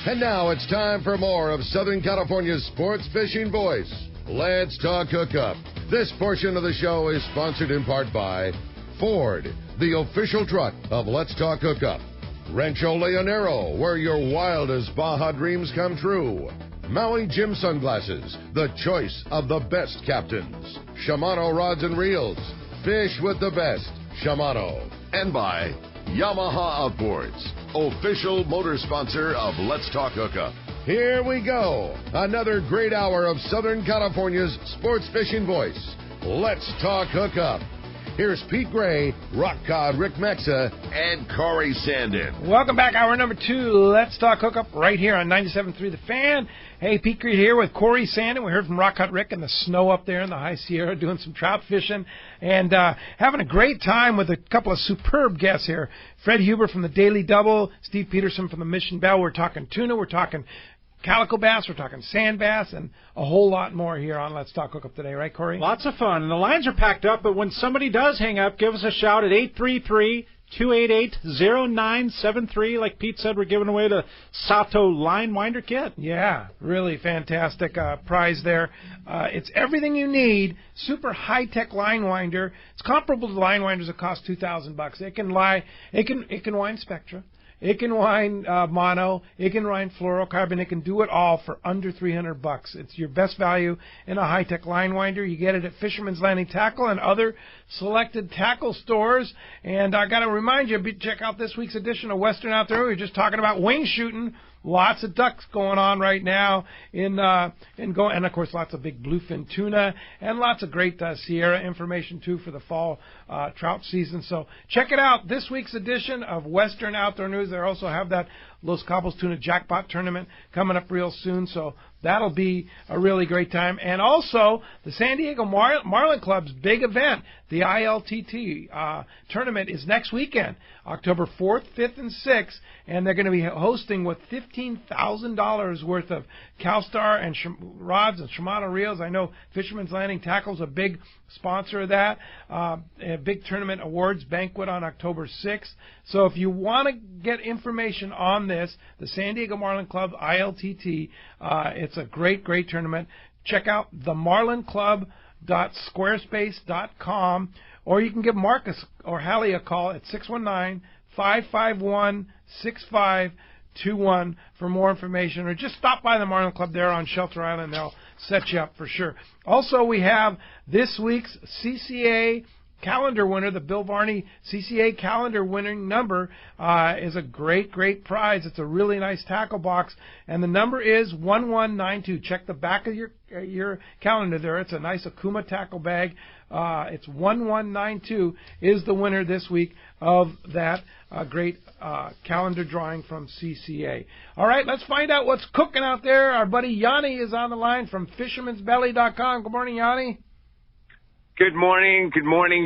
And now it's time for more of Southern California's sports fishing voice. Let's talk hookup. This portion of the show is sponsored in part by Ford, the official truck of Let's Talk Hookup. Rancho Leonero, where your wildest Baja dreams come true. Maui Jim Sunglasses, the choice of the best captains. Shimano Rods and Reels, fish with the best. Shimano. And by Yamaha Outboards, official motor sponsor of Let's Talk Hookup. Here we go. Another great hour of Southern California's sports fishing voice. Let's Talk Hookup. Here's Pete Gray, Rock Cod Rick Mexa, and Cory Sandin. Welcome back, hour number 2. Let's Talk Hookup right here on 97.3 The Fan. Hey, Pete Gray here with Cory Sandin. We heard from Rock Cod Rick in the snow up there in the High Sierra doing some trout fishing and having a great time with a couple of superb guests here. Fred Huber from the Daily Double, Steve Peterson from the Mission Belle. We're talking tuna, we're talking calico bass, we're talking sand bass, and a whole lot more here on Let's Talk Hookup today, right, Cory? Lots of fun. And the lines are packed up, but when somebody does hang up, give us a shout at 833-288-0973. Like Pete said, we're giving away the Sato line winder kit. Yeah, really fantastic prize there. It's everything you need. Super high-tech line winder. It's comparable to line winders that cost $2,000. It can wind Spectra. It can wind mono. It can wind fluorocarbon. It can do it all for under $300. It's your best value in a high-tech line winder. You get it at Fisherman's Landing Tackle and other selected tackle stores. And I got to remind you, check out this week's edition of Western Outdoor. We were just talking about wing shooting. Lots of ducks going on right now and of course lots of big bluefin tuna and lots of great Sierra information too for the fall trout season. So check it out. This week's edition of Western Outdoor News. They also have that Los Cabos Tuna Jackpot Tournament coming up real soon. So that'll be a really great time. And also the San Diego Marlin Club's big event, the ILTT tournament, is next weekend, October 4th, 5th, and 6th. And they're going to be hosting with $15,000 worth of CalStar and rods and Shimano reels. I know Fisherman's Landing Tackle's a big sponsor of that. A big tournament awards banquet on October 6th. So if you want to get information on this, the San Diego Marlin Club ILTT, it's a great, great tournament. Check out themarlinclub.squarespace.com, or you can give Marcus or Hallie a call at 619-551-6521 for more information, or just stop by the Marlin Club there on Shelter Island. They'll set you up for sure. Also, we have this week's CCA calendar winner. The Bill Varney CCA calendar winning number is a great, great prize. It's a really nice tackle box, and the number is 1192. Check the back of your calendar there. It's a nice Akuma tackle bag. It's 1192 is the winner this week of that great calendar drawing from CCA. All right, let's find out what's cooking out there. Our buddy Yanni is on the line from Fisherman'sBelly.com. Good morning, Yanni. Good morning,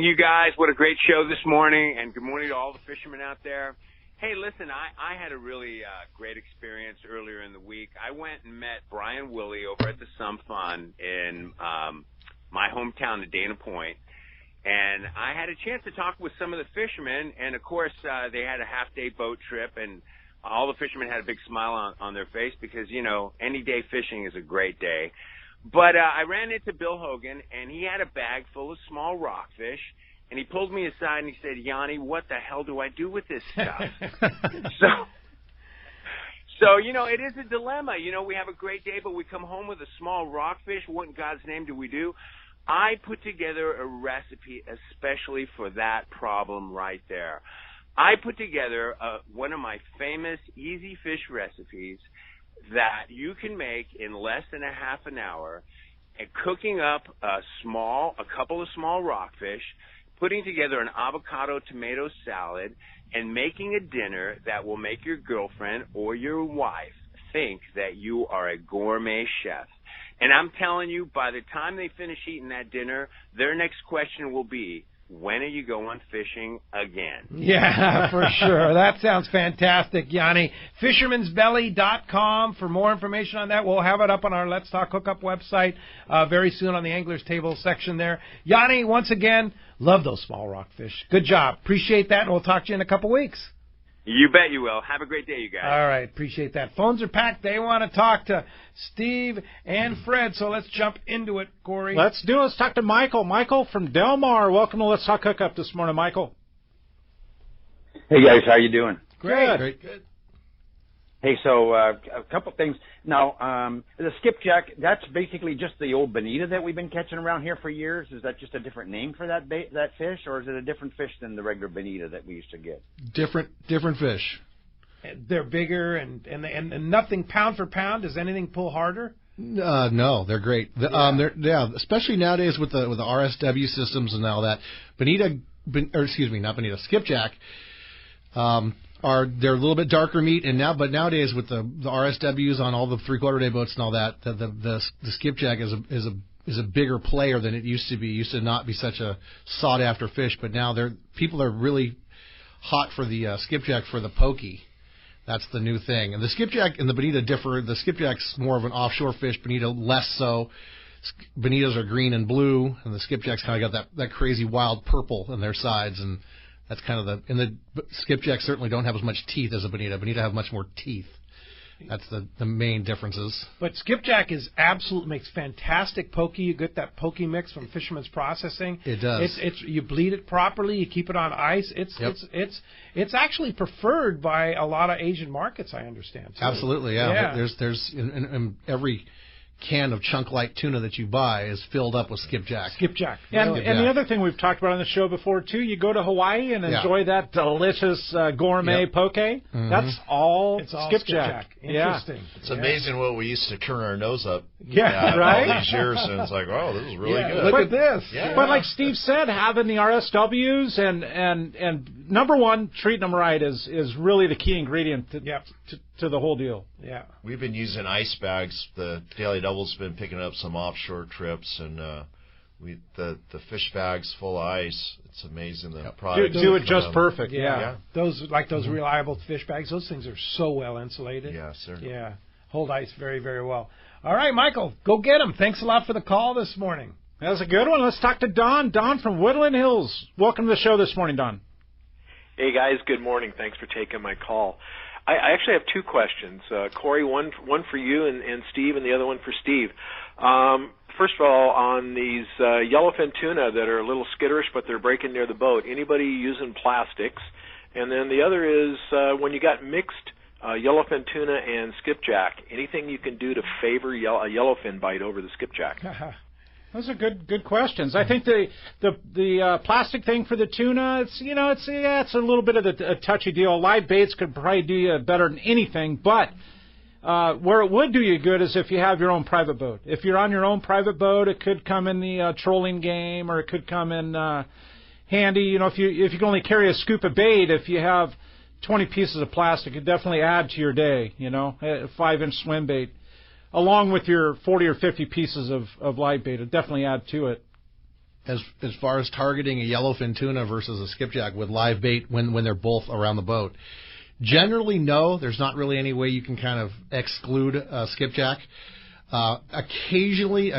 you guys. What a great show this morning, and good morning to all the fishermen out there. Hey, listen, I had a really great experience earlier in the week. I went and met Brian Willie over at the Sun Fun in my hometown of Dana Point, and I had a chance to talk with some of the fishermen, and of course they had a half-day boat trip, and all the fishermen had a big smile on their face because, you know, any day fishing is a great day. But I ran into Bill Hogan, and he had a bag full of small rockfish, and he pulled me aside and he said, Yanni, what the hell do I do with this stuff? So, you know, it is a dilemma. You know, we have a great day, but we come home with a small rockfish. What in God's name do we do? I put together a recipe especially for that problem right there. I put together one of my famous easy fish recipes that you can make in less than a half an hour, and cooking up a couple of small rockfish, putting together an avocado tomato salad, and making a dinner that will make your girlfriend or your wife think that you are a gourmet chef. And I'm telling you, by the time they finish eating that dinner, their next question will be, when are you going fishing again? Yeah, for sure. That sounds fantastic, Yanni. Fisherman'sBelly.com for more information on that. We'll have it up on our Let's Talk Hookup website very soon on the Angler's Table section there. Yanni, once again, love those small rockfish. Good job. Appreciate that, and we'll talk to you in a couple weeks. You bet you will. Have a great day, you guys. All right, appreciate that. Phones are packed. They want to talk to Steve and Fred, so let's jump into it, Cory. Let's do it. Let's talk to Michael. Michael from Del Mar. Welcome to Let's Talk Hookup this morning, Michael. Hey, guys. How you doing? Great. Good. Hey, so a couple things. Now, the skipjack, that's basically just the old bonita that we've been catching around here for years. Is that just a different name for that fish, or is it a different fish than the regular bonita that we used to get? Different fish. They're bigger and nothing pound for pound. Does anything pull harder? No, they're great. Especially nowadays with the RSW systems and all that. Not bonita, skipjack. They're a little bit darker meat, but nowadays with the RSWs on all the 3/4 day boats and all that, the skipjack is a bigger player than it used to be. It used to not be such a sought after fish, but now people are really hot for the skipjack for the pokey. That's the new thing. And the skipjack and the bonita differ. The skipjack's more of an offshore fish, bonita less so. Bonitas are green and blue, and the skipjack's kind of got that crazy wild purple in their sides, and that's kind of and the skipjacks certainly don't have as much teeth as a bonita. Bonita have much more teeth. That's the main differences. But skipjack makes fantastic pokey. You get that pokey mix from Fisherman's Processing. It does. You bleed it properly. You keep it on ice. It's actually preferred by a lot of Asian markets, I understand, too. Absolutely, yeah. There's in every can of chunk light tuna that you buy is filled up with skipjack. And the other thing we've talked about on the show before too, you go to Hawaii and enjoy that delicious gourmet poke. Mm-hmm. That's all it's all skipjack. Interesting. It's amazing what we used to turn our nose up. Right. All these years, and it's like, oh, this is really good. Look at this. Yeah. But like Steve said, having the RSWs and number one, treating them right is really the key ingredient to the whole deal. Yeah. We've been using ice bags. The Daily Double's been picking up some offshore trips, and the fish bags full of ice. It's amazing the product. Do it just perfect. Yeah. Those reliable fish bags. Those things are so well insulated. Yeah, sir. Yeah. Hold ice very, very well. All right, Michael, go get them. Thanks a lot for the call this morning. That was a good one. Let's talk to Don. Don from Woodland Hills. Welcome to the show this morning, Don. Hey, guys. Good morning. Thanks for taking my call. I actually have two questions. Cory, one for you and Steve, and the other one for Steve. First of all, on these yellowfin tuna that are a little skitterish, but they're breaking near the boat, anybody using plastics? And then the other is when you got mixed yellowfin tuna and skipjack, anything you can do to favor a yellowfin bite over the skipjack? Those are good questions. I think the plastic thing for the tuna, it's a little bit of a touchy deal. Live baits could probably do you better than anything, but where it would do you good is if you have your own private boat. If you're on your own private boat, it could come in the trolling game, or it could come in handy. If you can only carry a scoop of bait, if you have 20 pieces of plastic, it definitely add to your day. A 5-inch swim bait, along with your 40 or 50 pieces of live bait, it definitely add to it. As far as targeting a yellowfin tuna versus a skipjack with live bait when they're both around the boat, generally no. There's not really any way you can kind of exclude a skipjack. Occasionally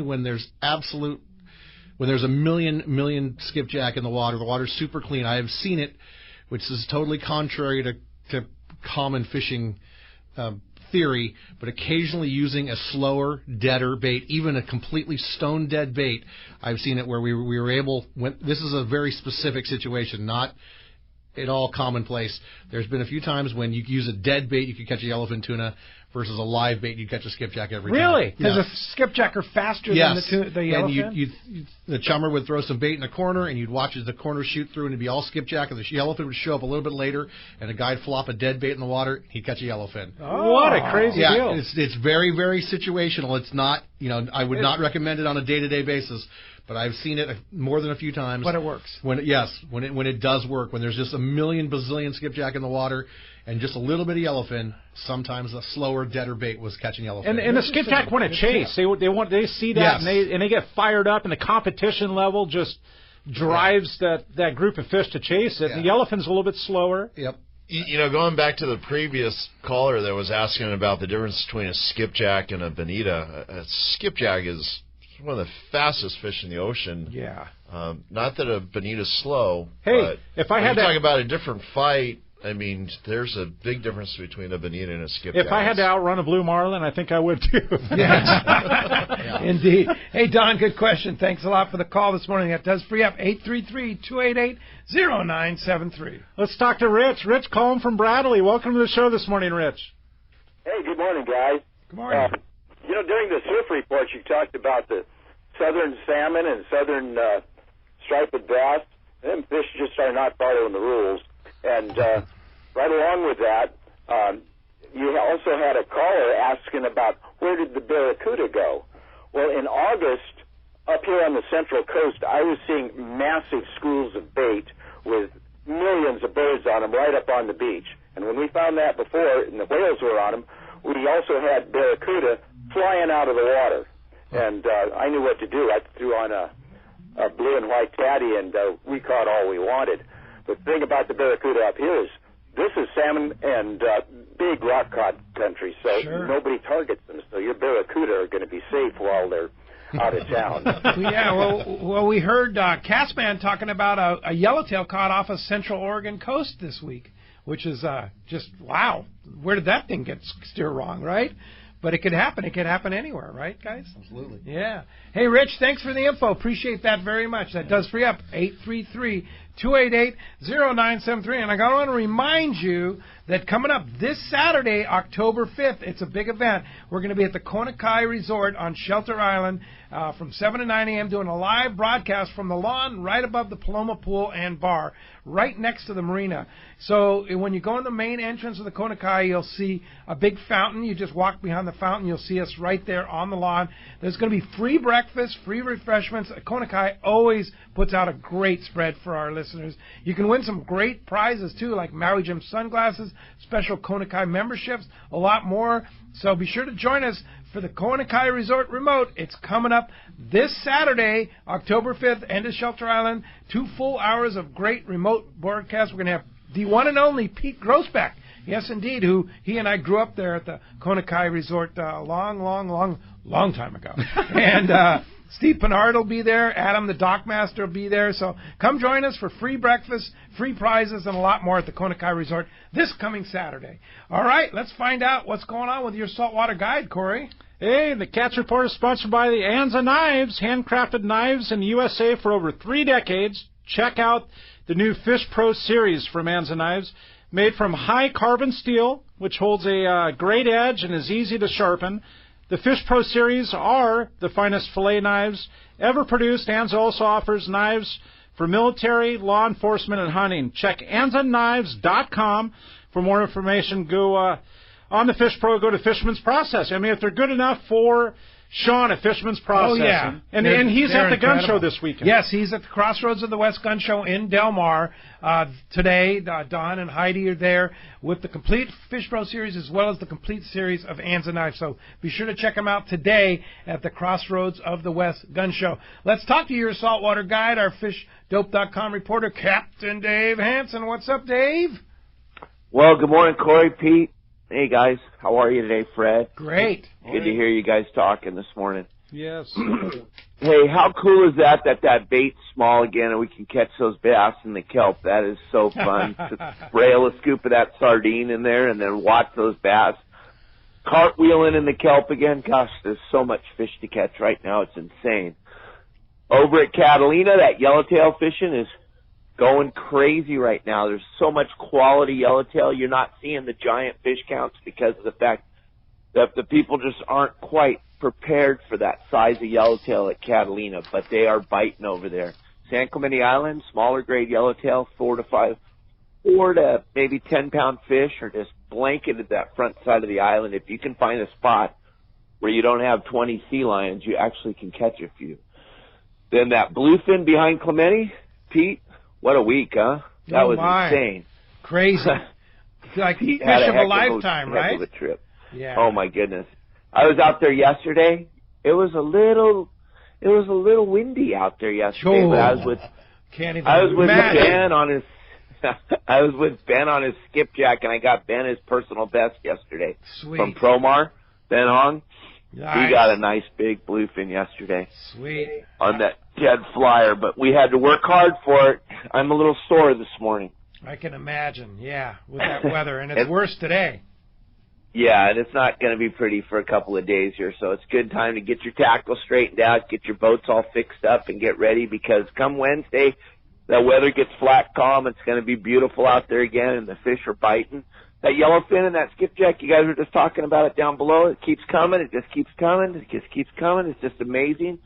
when there's a million skipjack in the water's super clean. I have seen it, which is totally contrary to common fishing theory, but occasionally using a slower, deader bait, even a completely stone dead bait. I've seen it where we were able. This is a very specific situation, not at all commonplace. There's been a few times when you use a dead bait, you could catch a yellowfin tuna, versus a live bait, you catch a skipjack every time. Really? Because a skipjack are faster than the yellowfin? And the chummer would throw some bait in a corner, and you'd watch as the corner shoot through, and it'd be all skipjack, and the yellowfin would show up a little bit later, and a guy'd flop a dead bait in the water, he'd catch a yellowfin. Oh, what a crazy deal. It's very, very situational. It's not, I would not recommend it on a day-to-day basis, but I've seen it more than a few times. But it works. When it does work, when there's just a million bazillion skipjack in the water and just a little bit of yellowfin, sometimes a slower, deader bait was catching yellowfin. And the skipjack want to chase. They see that, and they get fired up, and the competition level just drives that group of fish to chase it. Yeah. The yellowfin's a little bit slower. Yep. Going back to the previous caller that was asking about the difference between a skipjack and a bonita, a skipjack is one of the fastest fish in the ocean. Yeah. Not that a bonita's slow. Hey, but if I had talking about a different fight, I mean, there's a big difference between a bonita and a skipjack. If I had to outrun a blue marlin, I think I would too. Yeah. Indeed. Hey, Don, good question. Thanks a lot for the call this morning. That does free up 833-288-0973. Let's talk to Rich. Rich, calling from Bradley. Welcome to the show this morning, Rich. Hey, good morning, guys. Good morning. During the surf report, you talked about the southern salmon and southern striped bass. Them fish just are not following the rules. And right along with that, you also had a caller asking about where did the barracuda go. Well, in August, up here on the Central Coast, I was seeing massive schools of bait with millions of birds on them right up on the beach. And when we found that before, and the whales were on them, we also had barracuda flying out of the water. And I knew what to do. I threw on a blue and white caddy, and we caught all we wanted. The thing about the barracuda up here is this is salmon and big rock cod country, so nobody targets them. So your barracuda are going to be safe while they're out of town. Yeah, well, we heard Castman talking about a yellowtail caught off of Central Oregon coast this week, which is just, wow. Where did that thing get steered wrong, right? But it could happen. It could happen anywhere, right, guys? Absolutely. Yeah. Hey, Rich, thanks for the info. Appreciate that very much. That does free up 833-288-0973. And I want to remind you that coming up this Saturday, October 5th, it's a big event. We're going to be at the Coan Resort on Shelter Island from 7 to 9 a.m. doing a live broadcast from the lawn right above the Paloma Pool and Bar, right next to the marina. So when you go in the main entrance of the Coan, you'll see a big fountain. You just walk behind the fountain. You'll see us right there on the lawn. There's going to be free breakfast, free refreshments. Coan always puts out a great spread for our listeners. You can win some great prizes, too, like Maui Jim sunglasses, special Coan memberships, a lot more. So be sure to join us for the Coan Resort Remote. It's coming up this Saturday, October 5th, end of Shelter Island. 2 full hours of great remote broadcasts. We're going to have the one and only Pete Grossbeck. Yes, indeed, who he and I grew up there at the Coan Resort long time ago. And Steve Pinard will be there. Adam, the Dockmaster, will be there. So come join us for free breakfast, free prizes, and a lot more at the Coan Resort this coming Saturday. All right, let's find out what's going on with your saltwater guide, Cory. Hey, the Catch Report is sponsored by the Anza Knives, handcrafted knives in the USA for over 3 decades. Check out the new Fish Pro series from Anza Knives, made from high carbon steel, which holds a great edge and is easy to sharpen. The Fish Pro series are the finest fillet knives ever produced. Anza also offers knives for military, law enforcement, and hunting. Check AnzaKnives.com for more information. Go on the Fish Pro, go to Fisherman's Processing. I mean, if they're good enough for Sean at Fisherman's Processing. Oh, yeah. And he's at the gun incredible. show this weekend. Yes, he's at the Crossroads of the West Gun Show in Del Mar. Today, Don and Heidi are there with the complete Fish Pro series as well as the complete series of Anza Knives. So be sure to check them out today at the Crossroads of the West Gun Show. Let's talk to your saltwater guide, our FishDope.com reporter, Captain Dave Hansen. What's up, Dave? Well, good morning, Cory, Pete. Hey, guys. How are you today, Fred? Great. Good to hear you guys talking this morning. Yes. Hey, how cool is that bait's small again and we can catch those bass in the kelp? That is so fun to rail a scoop of that sardine in there and then watch those bass cartwheeling in the kelp again. Gosh, there's so much fish to catch right now. It's insane. Over at Catalina, that yellowtail fishing is going crazy right now. There's so much quality yellowtail. You're not seeing the giant fish counts because of the fact that the people just aren't quite prepared for that size of yellowtail at Catalina, but they are biting over there. San Clemente Island, smaller grade yellowtail, 4 to maybe 10-pound fish are just blanketed that front side of the island. If you can find a spot where you don't have 20 sea lions, you actually can catch a few. Then that bluefin behind Clemente, Pete, what a week, huh? That was insane. Crazy. Like fish of a lifetime, right? Heck of a trip. Yeah. Oh my goodness. I was out there yesterday. It was a little windy out there yesterday, but I was with Ben on his I was with Ben on his skipjack, and I got Ben his personal best yesterday. Sweet. From Promar, Ben Hong. Nice. He got a nice big bluefin yesterday. Sweet. On that Ted Flyer, but we had to work hard for it. I'm a little sore this morning. I can imagine, yeah, with that weather, and it's worse today. Yeah, and it's not going to be pretty for a couple of days here, so it's a good time to get your tackle straightened out, get your boats all fixed up, and get ready, because come Wednesday, the weather gets flat, calm. It's going to be beautiful out there again, and the fish are biting. That yellowfin and that skipjack, you guys were just talking about it down below. It keeps coming. It just keeps coming. It just keeps coming. It's just amazing.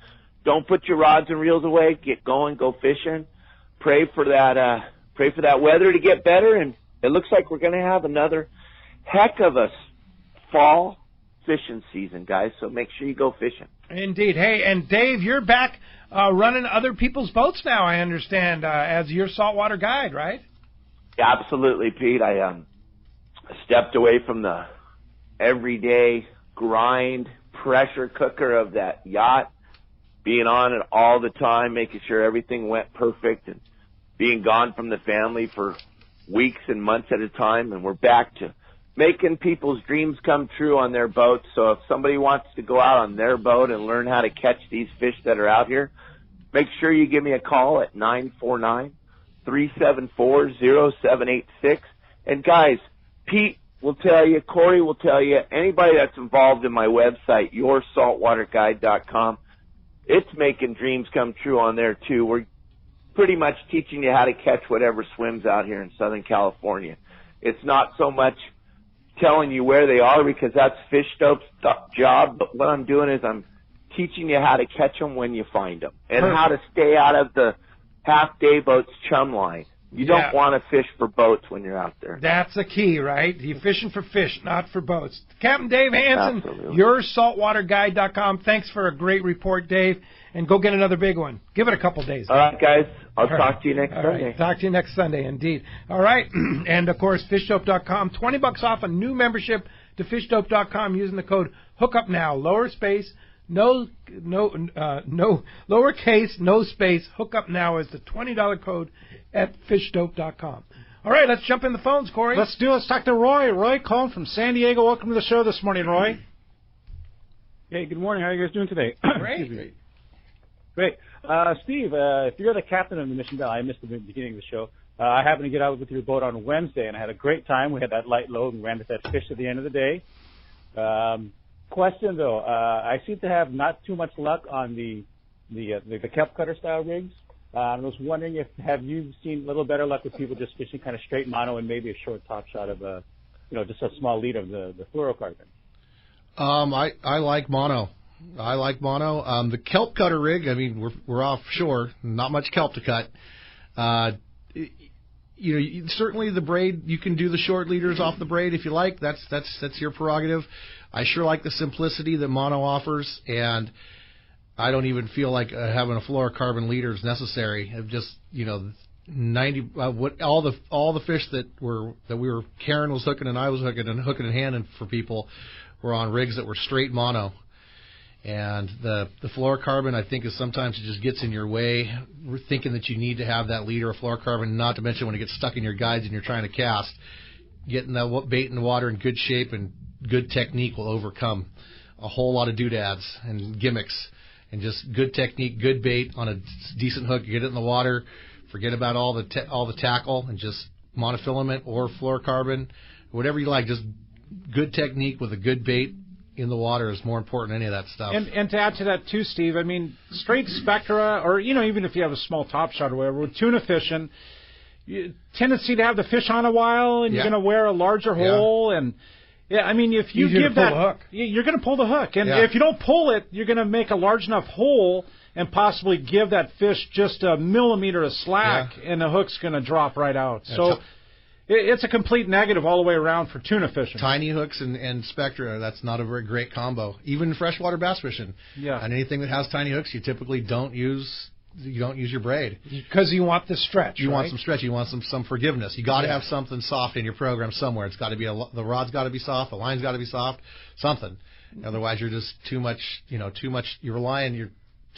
Don't put your rods and reels away. Get going. Go fishing. Pray for that weather to get better, and it looks like we're going to have another heck of a fall fishing season, guys. So make sure you go fishing. Indeed. Hey, and Dave, you're back running other people's boats now, I understand, as your saltwater guide, right? Absolutely, Pete. I stepped away from the everyday grind pressure cooker of that yacht, being on it all the time, making sure everything went perfect, and being gone from the family for weeks and months at a time, and we're back to making people's dreams come true on their boats. So if somebody wants to go out on their boat and learn how to catch these fish that are out here, make sure you give me a call at 949-374-0786. And guys, Pete will tell you, Cory will tell you, anybody that's involved in my website, yoursaltwaterguide.com, it's making dreams come true on there too. We're pretty much teaching you how to catch whatever swims out here in Southern California. It's not so much telling you where they are, because that's Fish Dope's job, but what I'm doing is I'm teaching you how to catch them when you find them, and how to stay out of the half-day boat's chum line. You don't want to fish for boats when you're out there. That's the key, right? You're fishing for fish, not for boats. Captain Dave Hansen, Absolutely. yoursaltwaterguide.com. Thanks for a great report, Dave, and go get another big one. Give it a couple days. All right, guys. I'll talk to you next Sunday. Right. Talk to you next Sunday, indeed. All right. And, of course, fishdope.com. $20 off a new membership to fishdope.com using the code HOOKUPNOW. Lowercase, lowercase, no space. Hookup Now is the $20 code at fishdope.com. All right, let's jump in the phones, Cory. Let's do it. Let's talk to Roy. Roy calling from San Diego. Welcome to the show this morning, Roy. Hey, good morning. How are you guys doing today? Great. Great. Steve, if you're the captain of the Mission Belle, I missed the beginning of the show. I happened to get out with your boat on Wednesday, and I had a great time. We had that light load and ran with that fish at the end of the day. Question, though. I seem to have not too much luck on the kelp cutter style rigs. I was wondering have you seen a little better luck with people just fishing kind of straight mono and maybe a short top shot of just a small lead of the fluorocarbon? I like mono. The kelp cutter rig, I mean, we're offshore, not much kelp to cut. Certainly the braid, you can do the short leaders off the braid if you like. That's your prerogative. I sure like the simplicity that mono offers, and I don't even feel like having a fluorocarbon leader is necessary. I've just, 90 all the fish that we were Karen was hooking and I was hooking and handing for people were on rigs that were straight mono. And the fluorocarbon, I think, is sometimes it just gets in your way. We're thinking that you need to have that leader of fluorocarbon, not to mention when it gets stuck in your guides and you're trying to cast, getting that bait in the water in good shape and good technique will overcome a whole lot of doodads and gimmicks. And just good technique, good bait on a decent hook, get it in the water, forget about all the tackle, and just monofilament or fluorocarbon, whatever you like. Just good technique with a good bait in the water is more important than any of that stuff. And to add to that too, Steve, I mean, straight Spectra, or even if you have a small top shot or whatever, with tuna fishing, tendency to have the fish on a while, and you're going to wear a larger hole, and I mean, if you give that, hook. You're going to pull the hook, and if you don't pull it, you're going to make a large enough hole and possibly give that fish just a millimeter of slack, and the hook's going to drop right out. So it's a complete negative all the way around for tuna fishing. Tiny hooks and Spectra, that's not a very great combo. Even freshwater bass fishing. Yeah. And anything that has tiny hooks, you typically don't use your braid. Because you want the stretch, You want some stretch. You want some forgiveness. You got to have something soft in your program somewhere. It's got to be the rod's got to be soft, the line's got to be soft, something. Otherwise, you're just too much. You're relying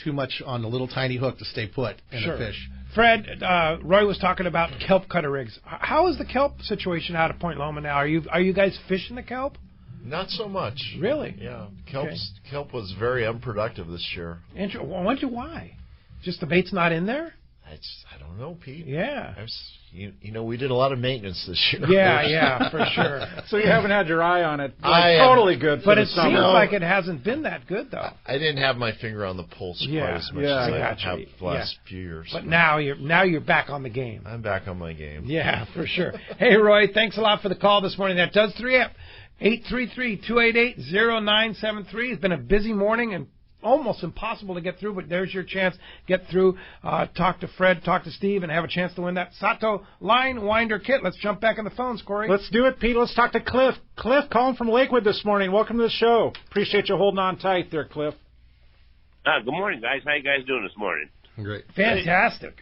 too much on a little tiny hook to stay put in a fish. Fred, Roy was talking about kelp cutter rigs. How is the kelp situation out of Point Loma now? Are you guys fishing the kelp? Not so much. Really? Yeah. Kelp was very unproductive this year. I wonder why. Just the bait's not in there? I don't know, Pete. Yeah. We did a lot of maintenance this year. Yeah, for sure. So you haven't had your eye on it. Totally good for but the it summer. seems like it hasn't been that good, though. I didn't have my finger on the pulse quite as much as I have the last few years. But now you're back on the game. I'm back on my game. Yeah, for sure. Hey, Roy, thanks a lot for the call this morning. That does 3-up. 833-288-0973. It's been a busy morning and almost impossible to get through, but there's your chance. Get through, talk to Fred, talk to Steve, and have a chance to win that Sato Line Winder kit. Let's jump back on the phones, Cory. Let's do it, Pete. Let's talk to Cliff. Cliff, calling from Lakewood this morning. Welcome to the show. Appreciate you holding on tight there, Cliff. Good morning, guys. How you guys doing this morning? Great. Fantastic.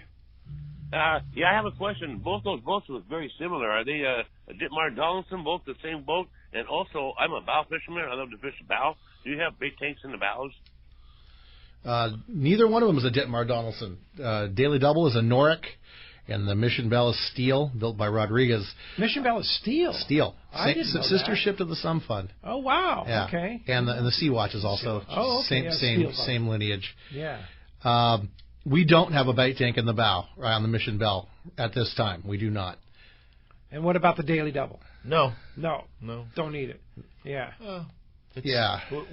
I have a question. Both those boats look very similar. Are they a Dittmar Donaldson, both the same boat? And also, I'm a bow fisherman. I love to fish bow. Do you have big tanks in the bows? Neither one of them is a Dittmar Donaldson. Daily Double is a Noric, and the Mission Belle is steel, built by Rodriguez. Mission Belle is steel? Steel. I didn't know sister that. ship to the Sun Fund. Oh, wow. Yeah. Okay. And the Sea Watch is also same lineage. Yeah. We don't have a bait tank in the bow on the Mission Belle at this time. We do not. And what about the Daily Double? No. Don't need it. Yeah.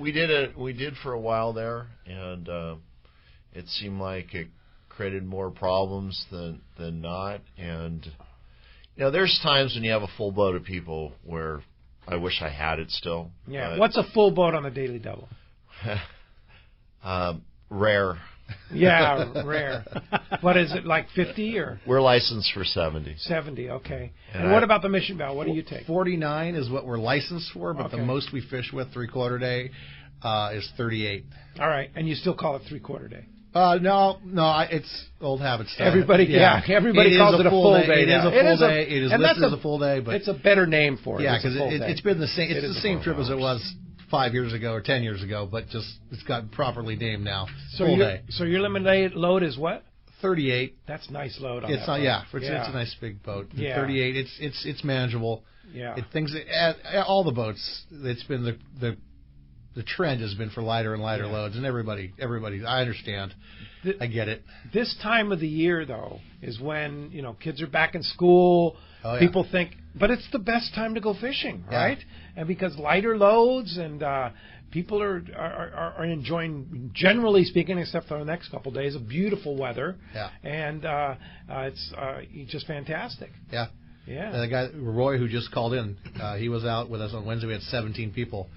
We did for a while there, and it seemed like it created more problems than not. And there's times when you have a full boat of people where I wish I had it still. Yeah. What's a full boat on the Daily Double? Rare. Yeah, rare. What is it, like 50 or? We're licensed for 70. 70, okay. And what about the Mission Belle? What do you take? 49 is what we're licensed for, but the most we fish with 3/4 day is 38. All right, and you still call it 3/4 day? No, it's old habit stuff. Everybody calls it a full day. It is a full day. It is listed as a full day, but it's a better name for it. Yeah, because it's been the same. It's the same trip as it was 5 years ago or 10 years ago, but just it's got properly named now. Full day. So your limited load is what? 38. That's a nice load. It's a nice big boat. Yeah. 38. It's manageable. Yeah. All the boats. It's been the trend has been for lighter and lighter loads, and everybody. I understand. I get it. This time of the year, though, is when kids are back in school. Oh, yeah. People think, but it's the best time to go fishing, right? And because lighter loads and people are enjoying, generally speaking, except for the next couple of days, of beautiful weather. Yeah. And it's just fantastic. Yeah. Yeah. And the guy Roy who just called in, he was out with us on Wednesday. We had 17 people.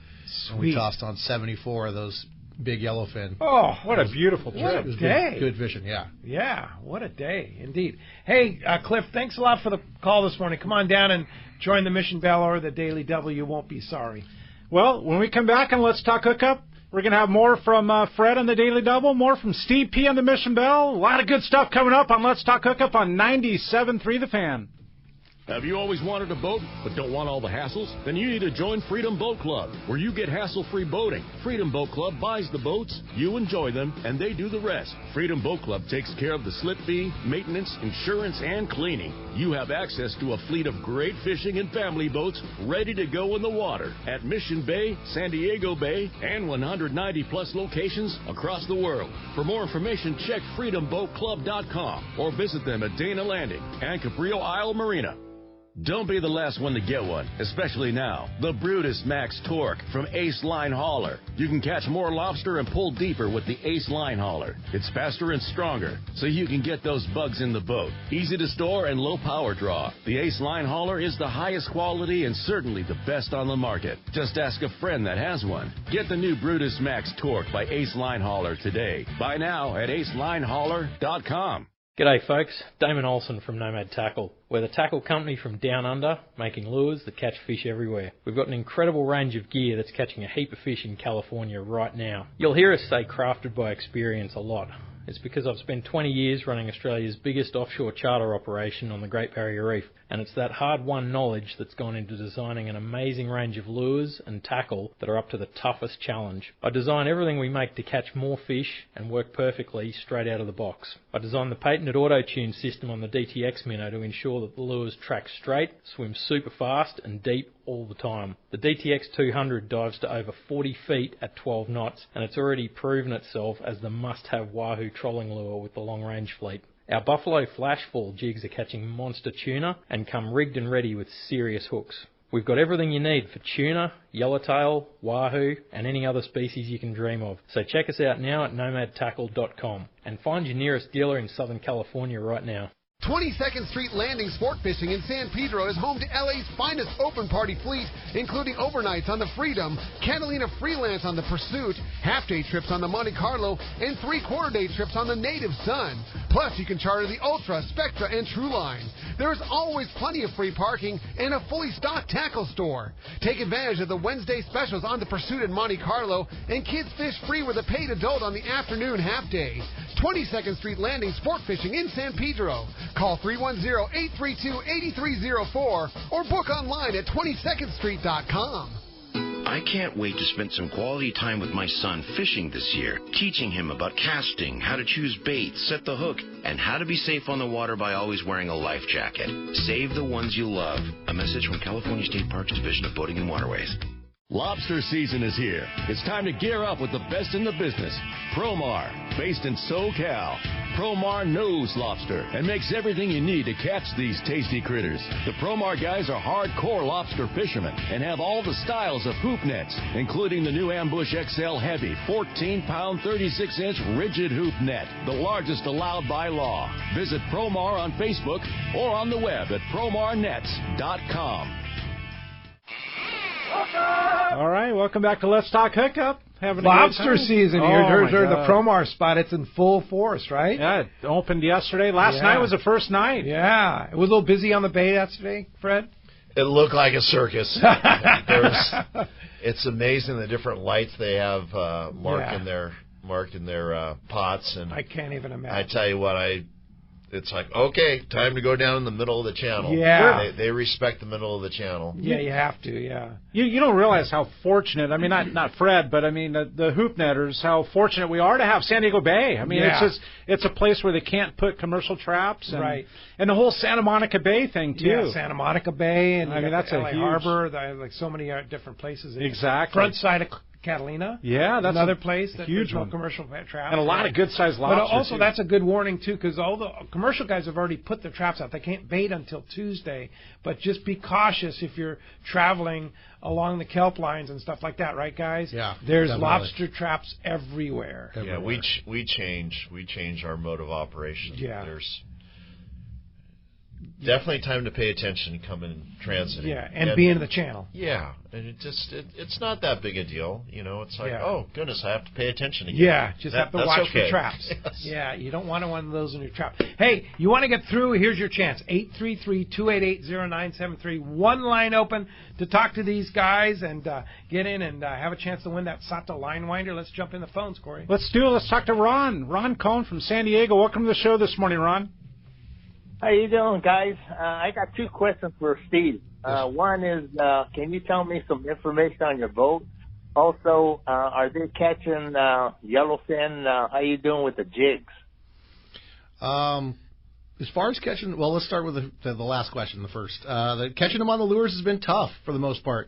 Sweet. And we tossed on 74 of those big yellowfin. Oh, what a beautiful trip. What a day. Good fishing, yeah. Yeah, what a day, indeed. Hey, Cliff, thanks a lot for the call this morning. Come on down and join the Mission Belle or the Daily Double. You won't be sorry. Well, when we come back on Let's Talk Hookup, we're going to have more from Fred on the Daily Double, more from Steve P. on the Mission Belle. A lot of good stuff coming up on Let's Talk Hookup on 97.3 The Fan. Have you always wanted a boat but don't want all the hassles? Then you need to join Freedom Boat Club, where you get hassle-free boating. Freedom Boat Club buys the boats, you enjoy them, and they do the rest. Freedom Boat Club takes care of the slip fee, maintenance, insurance, and cleaning. You have access to a fleet of great fishing and family boats ready to go in the water at Mission Bay, San Diego Bay, and 190-plus locations across the world. For more information, check freedomboatclub.com or visit them at Dana Landing and Cabrillo Isle Marina. Don't be the last one to get one, especially now. The Brutus Max Torque from Ace Line Hauler. You can catch more lobster and pull deeper with the Ace Line Hauler. It's faster and stronger, so you can get those bugs in the boat. Easy to store and low power draw. The Ace Line Hauler is the highest quality and certainly the best on the market. Just ask a friend that has one. Get the new Brutus Max Torque by Ace Line Hauler today. Buy now at acelinehauler.com. G'day folks, Damon Olsen from Nomad Tackle. We're the tackle company from down under, making lures that catch fish everywhere. We've got an incredible range of gear that's catching a heap of fish in California right now. You'll hear us say crafted by experience a lot. It's because I've spent 20 years running Australia's biggest offshore charter operation on the Great Barrier Reef, and it's that hard-won knowledge that's gone into designing an amazing range of lures and tackle that are up to the toughest challenge. I design everything we make to catch more fish and work perfectly straight out of the box. I designed the patented auto-tune system on the DTX Minnow to ensure that the lures track straight, swim super fast and deep all the time. The DTX 200 dives to over 40 feet at 12 knots, and it's already proven itself as the must-have Wahoo trolling lure with the long-range fleet. Our Buffalo Flashfall jigs are catching monster tuna and come rigged and ready with serious hooks. We've got everything you need for tuna, yellowtail, wahoo, and any other species you can dream of. So check us out now at nomadtackle.com and find your nearest dealer in Southern California right now. 22nd Street Landing Sport Fishing in San Pedro is home to LA's finest open party fleet, including overnights on the Freedom, Catalina Freelance on the Pursuit, half-day trips on the Monte Carlo, and three-quarter-day trips on the Native Sun. Plus, you can charter the Ultra, Spectra, and Trueline. There is always plenty of free parking and a fully stocked tackle store. Take advantage of the Wednesday specials on the Pursuit and Monte Carlo, and kids fish free with a paid adult on the afternoon half-day. 22nd Street Landing Sport Fishing in San Pedro. Call 310-832-8304 or book online at 22ndstreet.com. I can't wait to spend some quality time with my son fishing this year, teaching him about casting, how to choose bait, set the hook, and how to be safe on the water by always wearing a life jacket. Save the ones you love. A message from California State Parks Division of Boating and Waterways. Lobster season is here. It's time to gear up with the best in the business. Promar, based in SoCal. Promar knows lobster and makes everything you need to catch these tasty critters. The Promar guys are hardcore lobster fishermen and have all the styles of hoop nets, including the new Ambush XL Heavy 14-pound, 36-inch rigid hoop net, the largest allowed by law. Visit Promar on Facebook or on the web at promarnets.com. All right, welcome back to Let's Talk Hookup. Having a Lobster good time. season here. There's the Promar spot. It's in full force, right? Yeah, it opened yesterday. Last night was the first night. Yeah. It was a little busy on the bay yesterday, Fred? It looked like a circus. It's amazing the different lights they have marked in their pots, and I can't even imagine. I tell you what, it's like, okay, time to go down in the middle of the channel. Yeah. They respect the middle of the channel. Yeah, you have to, yeah. You don't realize how fortunate, I mean, not Fred, but I mean the hoop netters, how fortunate we are to have San Diego Bay. I mean, it's a place where they can't put commercial traps. And, right. And the whole Santa Monica Bay thing, too. Yeah, Santa Monica Bay, and I mean, that's LA a huge... Harbor, like so many different places. Exactly. Front side of Catalina. Yeah, that's another place that huge there's no commercial traps. And a lot of good-sized lobsters. But also, that's a good warning, too, because all the commercial guys have already put their traps out. They can't bait until Tuesday. But just be cautious if you're traveling along the kelp lines and stuff like that, right, guys? Yeah. There's definitely. lobster traps everywhere. Yeah, we change our mode of operation. Yeah. There's definitely time to pay attention coming and transiting. Yeah, and be in the channel. Yeah, and it's not that big a deal. You know, it's like, oh, goodness, I have to pay attention again. Yeah, just have to watch okay. for traps. Yes. Yeah, you don't want one of those in your trap. Hey, you want to get through? Here's your chance. 833-288-0973. One line open to talk to these guys and get in and have a chance to win that Sata line winder. Let's jump in the phones, Cory. Let's do it. Let's talk to Ron. Ron Coan from San Diego. Welcome to the show this morning, Ron. How you doing, guys? I got two questions for Steve. One is, can you tell me some information on your boat? Also, are they catching yellowfin? How you doing with the jigs? As far as catching, well, let's start with the last question, the first. Catching them on the lures has been tough for the most part.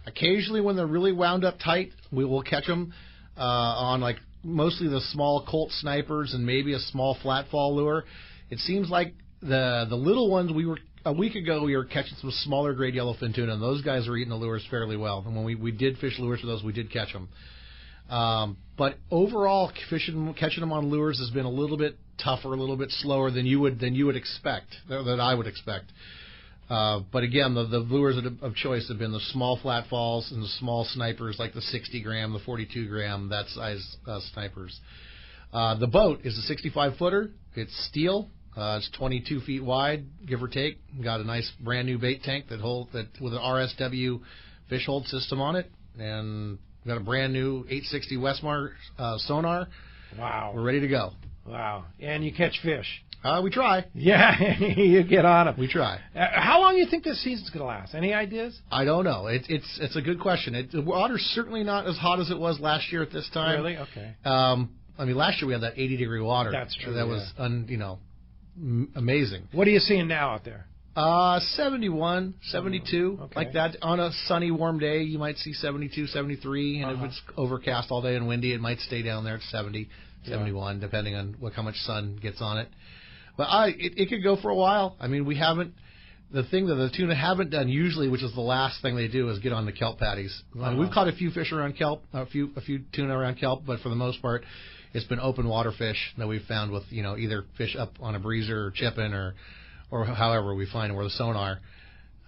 Occasionally, when they're really wound up tight, we will catch them on like mostly the small Colt snipers and maybe a small flatfall lure. It seems like the little ones, a week ago we were catching some smaller grade yellowfin tuna, and those guys were eating the lures fairly well. And when we did fish lures for those, we did catch them. But overall, catching them on lures has been a little bit tougher, a little bit slower than you would expect, that I would expect. But again, the lures of choice have been the small flatfalls and the small snipers, like the 60 gram, the 42 gram, that size snipers. The boat is a 65 footer. It's steel. It's 22 feet wide, give or take. Got a nice brand new bait tank with an RSW fish hold system on it, and got a brand new 860 Westmar sonar. Wow. We're ready to go. Wow. And you catch fish. We try. Yeah, you get on them. We try. How long do you think this season's going to last? Any ideas? I don't know. It's a good question. The water's certainly not as hot as it was last year at this time. Really? Okay. I mean, last year we had that 80-degree water. That's true. That was amazing. What are you seeing now out there? 71, 72, okay. like that. On a sunny, warm day, you might see 72, 73, and if it's overcast all day and windy, it might stay down there at 70, 71, depending on how much sun gets on it. But it could go for a while. I mean, we haven't. The thing that the tuna haven't done usually, which is the last thing they do, is get on the kelp patties. We've caught a few fish around kelp, a few tuna around kelp, but for the most part, it's been open water fish that we've found with either fish up on a breezer or chipping or however we find them, or the sonar.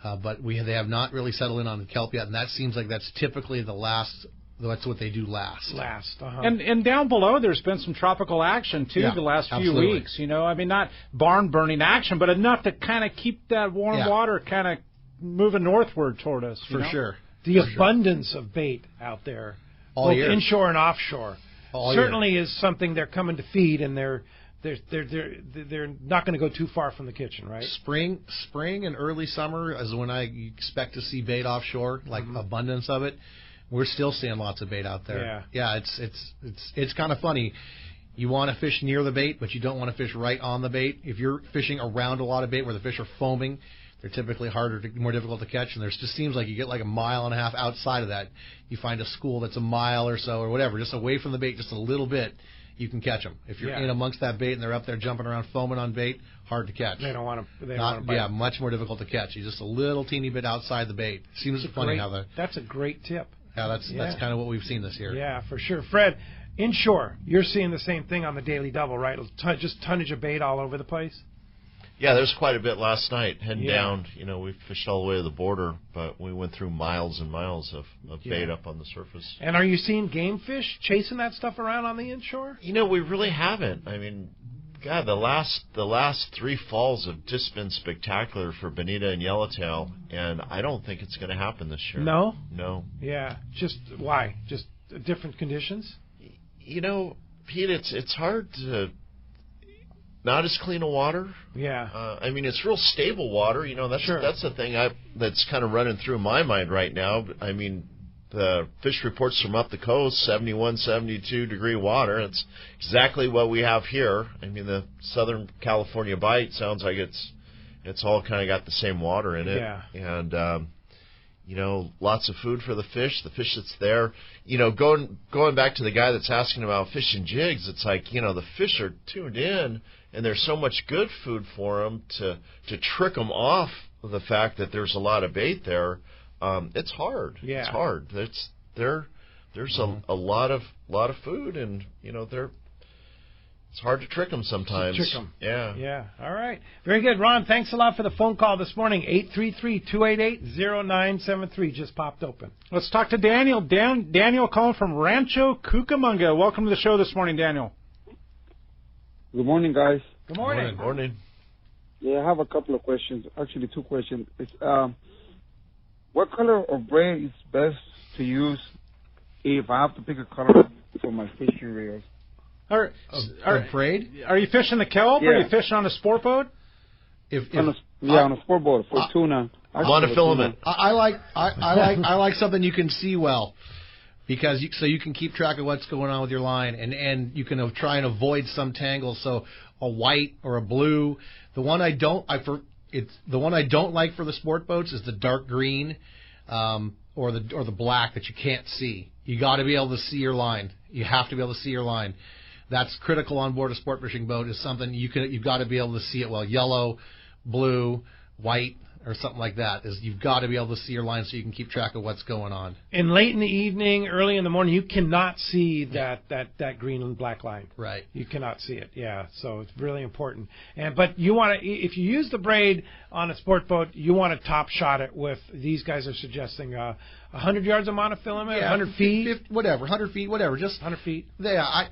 But they have not really settled in on the kelp yet, and that seems like that's typically the last. That's what they do last. And down below, there's been some tropical action, too, the last few weeks. I mean, not barn-burning action, but enough to kind of keep that warm water kind of moving northward toward us. For sure. The abundance of bait out there, both inshore and offshore, certainly is something they're coming to feed, and they're not going to go too far from the kitchen, right? Spring and early summer is when I expect to see bait offshore, like abundance of it. We're still seeing lots of bait out there. Yeah, it's kind of funny. You want to fish near the bait, but you don't want to fish right on the bait. If you're fishing around a lot of bait where the fish are foaming, they're typically more difficult to catch. And there just seems like you get like a mile and a half outside of that, you find a school that's a mile or so or whatever, just away from the bait, just a little bit. You can catch them. If you're in amongst that bait and they're up there jumping around foaming on bait, hard to catch. They don't want to. Yeah, much more difficult to catch. You're just a little teeny bit outside the bait. Seems funny how that's a great tip. Yeah, that's kind of what we've seen this year. Yeah, for sure. Fred, inshore, you're seeing the same thing on the Daily Double, right? Just tonnage of bait all over the place? Yeah, there's quite a bit last night heading down. We fished all the way to the border, but we went through miles and miles of bait up on the surface. And are you seeing game fish chasing that stuff around on the inshore? We really haven't. I mean, God, the last 3 falls have just been spectacular for bonita and yellowtail, and I don't think it's going to happen this year. No? No. Yeah. Just why? Just different conditions? Pete, it's hard to not as clean a water. Yeah. I mean, it's real stable water. That's the thing that's kind of running through my mind right now. I mean, the fish reports from up the coast, 71, 72 degree water. It's exactly what we have here. I mean, the Southern California bite sounds like it's all kind of got the same water in it. Yeah. And, lots of food for the fish that's there. Going back to the guy that's asking about fishing jigs, it's like, the fish are tuned in and there's so much good food for them to trick them off the fact that there's a lot of bait there. It's hard. Yeah. It's hard. There's a lot of food, and it's hard to trick them sometimes. Trick them. Yeah. Yeah. All right. Very good, Ron. Thanks a lot for the phone call this morning. 833-288-0973 just popped open. Let's talk to Daniel. Daniel calling from Rancho Cucamonga. Welcome to the show this morning, Daniel. Good morning, guys. Good morning. Good morning. Yeah, I have a couple of questions. Actually, 2 questions. What color of braid is best to use if I have to pick a color for my fishing reels? Braid? Are you fishing the kelp? Yeah. Or are you fishing on a sport boat? On a sport boat for tuna. Monofilament. I like something you can see well, because so you can keep track of what's going on with your line, and you can try and avoid some tangles. So a white or a blue. The one I don't like for the sport boats is the dark green, or the black that you can't see. You got to be able to see your line. You have to be able to see your line. That's critical on board a sport fishing boat. Is something you've got to be able to see it well. Yellow, blue, white, or something like that. You've got to be able to see your line so you can keep track of what's going on. And late in the evening, early in the morning, you cannot see that green and black line. Right. You cannot see it. Yeah. So it's really important. But you want to, if you use the braid on a sport boat, you want to top shot it with. These guys are suggesting 100 yards of monofilament, 100 feet, 50, whatever, 100 feet, whatever, just 100 feet. Yeah.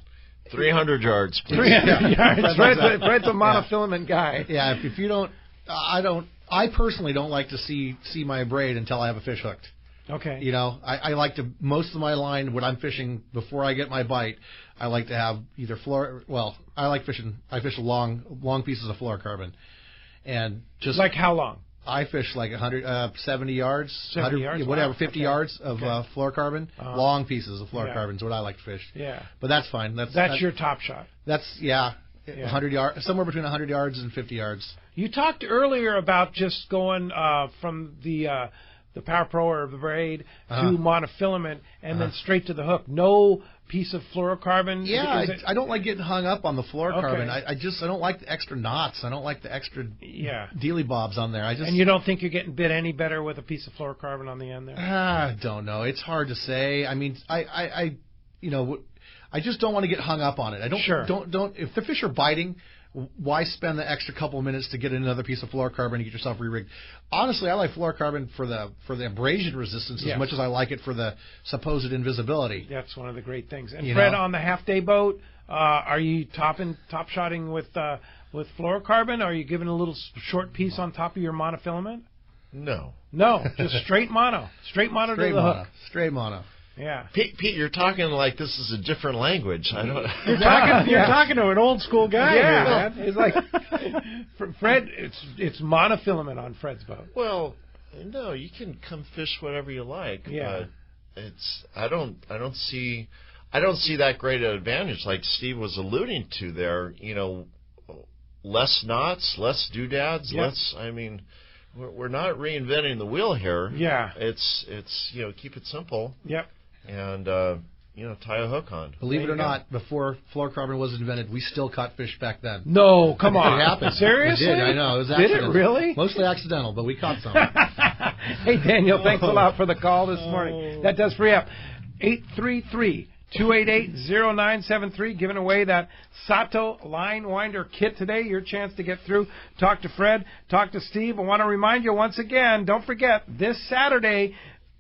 300 yards, please. 300 yards. Fred's a monofilament guy. Yeah. If you don't, I personally don't like to see my braid until I have a fish hooked. Okay. I like to, most of my line when I'm fishing before I get my bite, I like to have either I fish long pieces of fluorocarbon, and just like how long? I fish like 70 yards, 70 yards, whatever, wow. 50 yards of fluorocarbon. Long pieces of fluorocarbon is what I like to fish. Yeah. But that's fine. That's your top shot. That's 100 yards, somewhere between 100 yards and 50 yards. You talked earlier about just going from the the Power Pro or the Braid to monofilament and then straight to the hook. No piece of fluorocarbon. Yeah, I don't like getting hung up on the fluorocarbon. Okay. I don't like the extra knots. I don't like the extra dealy bobs on there. And you don't think you're getting bit any better with a piece of fluorocarbon on the end there? I don't know. It's hard to say. I mean, I just don't want to get hung up on it. I don't. Don't. If the fish are biting, why spend the extra couple of minutes to get another piece of fluorocarbon and get yourself re-rigged? Honestly, I like fluorocarbon for the abrasion resistance as much as I like it for the supposed invisibility. That's one of the great things. And Fred, on the half-day boat, are you top-shotting with fluorocarbon? Or are you giving a little short piece on top of your monofilament? No, just straight mono. Straight mono to the hook. Straight mono. Yeah, Pete, you're talking like this is a different language. I don't. You're talking to an old school guy. Yeah, man. It's like Fred. It's monofilament on Fred's boat. Well, no, you can come fish whatever you like. Yeah, but I don't see that great an advantage like Steve was alluding to there. Less knots, less doodads, less. I mean. We're not reinventing the wheel here. Yeah, it's keep it simple. Yep. And tie a hook on. Believe it or not, before fluorocarbon was invented, we still caught fish back then. No, come on. It happened. Seriously? It did. I know. It was accidental. Did it really? Mostly accidental, but we caught some. Hey, Daniel, thanks a lot for the call this morning. That does free up 833-288-0973, giving away that Sato line winder kit today. Your chance to get through. Talk to Fred. Talk to Steve. I want to remind you once again, don't forget, this Saturday,